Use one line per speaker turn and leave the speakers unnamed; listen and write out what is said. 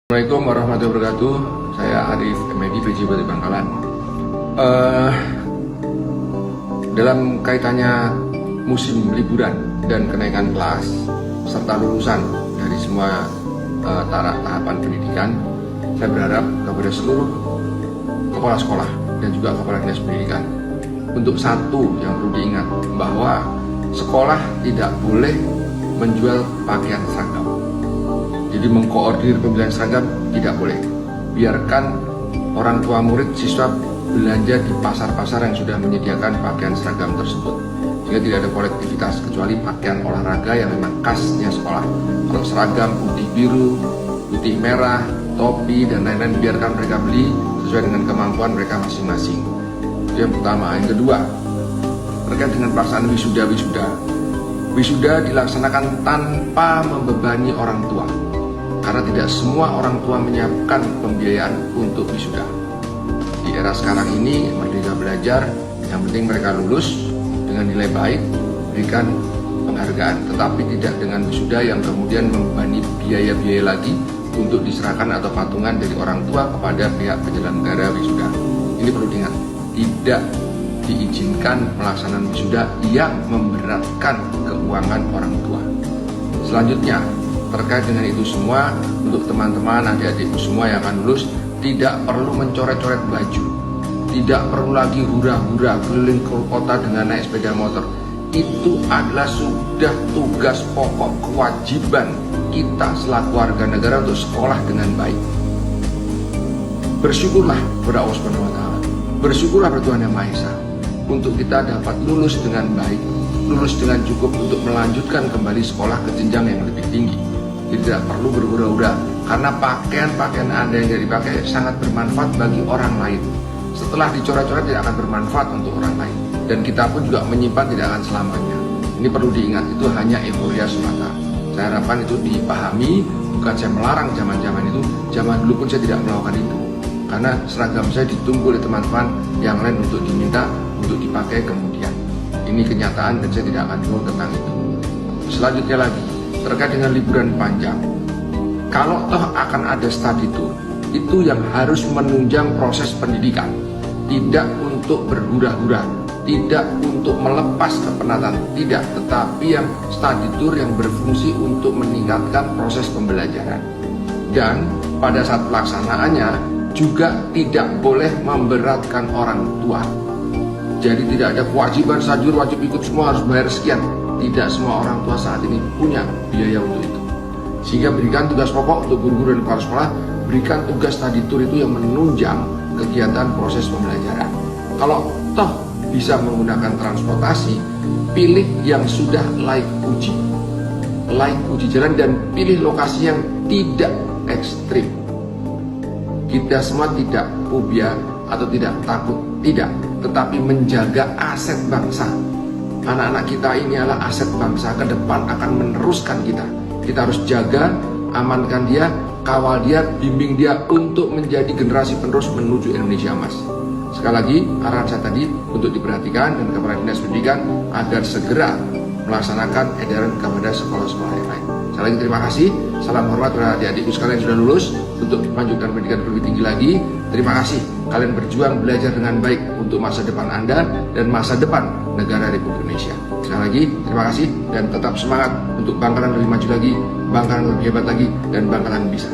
Assalamualaikum warahmatullahi wabarakatuh. Saya Arif Medi, PJ Bupati Bangkalan. Dalam kaitannya musim liburan dan kenaikan kelas serta lulusan dari semua tahapan pendidikan, saya berharap kepada seluruh kepala sekolah dan juga kepala dinas pendidikan untuk satu yang perlu diingat, bahwa sekolah tidak boleh menjual pakaian seragam. Jadi mengkoordinir pembelian seragam tidak boleh. Biarkan orang tua murid, siswa belanja di pasar-pasar yang sudah menyediakan pakaian seragam tersebut, sehingga tidak ada kolektivitas kecuali pakaian olahraga yang memang khasnya sekolah. Kalau seragam putih biru, putih merah, topi dan lain-lain, biarkan mereka beli sesuai dengan kemampuan mereka masing-masing. Itu yang pertama. Yang kedua, terkait dengan pelaksanaan wisuda. Wisuda dilaksanakan tanpa membebani orang tua, karena tidak semua orang tua menyiapkan pembiayaan untuk wisuda. Di era sekarang ini, Merdeka Belajar, yang penting mereka lulus dengan nilai baik, berikan penghargaan, tetapi tidak dengan wisuda yang kemudian membebani biaya-biaya lagi untuk diserahkan atau patungan dari orang tua kepada pihak penyelenggara wisuda. Ini perlu diingat, tidak diizinkan pelaksanaan wisuda yang memberatkan keuangan orang tua. Selanjutnya, terkait dengan itu semua, untuk teman-teman adik-adikku semua yang akan lulus, tidak perlu mencoret-coret baju, tidak perlu lagi hura-hura keliling ke kota dengan naik sepeda motor. Itu adalah sudah tugas pokok, kewajiban kita selaku warga negara untuk sekolah dengan baik. Bersyukurlah kepada Allah Subhanahu wa Ta'ala, bersyukurlah kepada Tuhan Yang Maha Esa untuk kita dapat lulus dengan baik, lulus dengan cukup untuk melanjutkan kembali sekolah ke jenjang yang lebih tinggi. Tidak perlu berhura-hura, karena pakaian-pakaian Anda yang dipakai sangat bermanfaat bagi orang lain. Setelah dicoret-coret tidak akan bermanfaat untuk orang lain, dan kita pun juga menyimpan tidak akan selamanya. Ini perlu diingat, itu hanya euforia semata. Saya harapkan itu dipahami, bukan saya melarang zaman-zaman itu. Zaman dulu pun saya tidak melakukan itu, karena seragam saya ditunggu oleh teman-teman yang lain untuk diminta untuk dipakai kemudian. Ini kenyataan dan saya tidak akan ngomong tentang itu. Selanjutnya lagi, terkait dengan liburan panjang, kalau toh akan ada study tour, itu yang harus menunjang proses pendidikan, tidak untuk berhura-hura, tidak untuk melepas kepenatan, tidak, tetapi yang study tour yang berfungsi untuk meningkatkan proses pembelajaran. Dan pada saat pelaksanaannya juga tidak boleh memberatkan orang tua. Jadi tidak ada kewajiban sajur wajib ikut semua harus bayar sekian. Tidak semua orang tua saat ini punya biaya untuk itu. Sehingga berikan tugas pokok untuk guru-guru dan kepala sekolah, berikan tugas study tour itu yang menunjang kegiatan proses pembelajaran. Kalau toh bisa menggunakan transportasi, pilih yang sudah layak uji jalan, dan pilih lokasi yang tidak ekstrim. Kita semua tidak fobia atau tidak takut, tidak, tetapi menjaga aset bangsa. Anak-anak kita ini adalah aset bangsa, ke depan akan meneruskan kita. Kita harus jaga, amankan dia, kawal dia, bimbing dia untuk menjadi generasi penerus menuju Indonesia Emas. Sekali lagi, arahan saya tadi untuk diperhatikan dan kepada dinas pendidikan agar segera melaksanakan edaran kepada sekolah-sekolah yang lain. Sekali lagi terima kasih, salam hormat kepada adik-adikku sekalian yang sudah lulus untuk melanjutkan pendidikan lebih tinggi lagi. Terima kasih, kalian berjuang belajar dengan baik untuk masa depan Anda dan masa depan negara Republik Indonesia. Sekali lagi terima kasih dan tetap semangat untuk Bangkalan lebih maju lagi, Bangkalan lebih hebat lagi, dan Bangkalan bisa.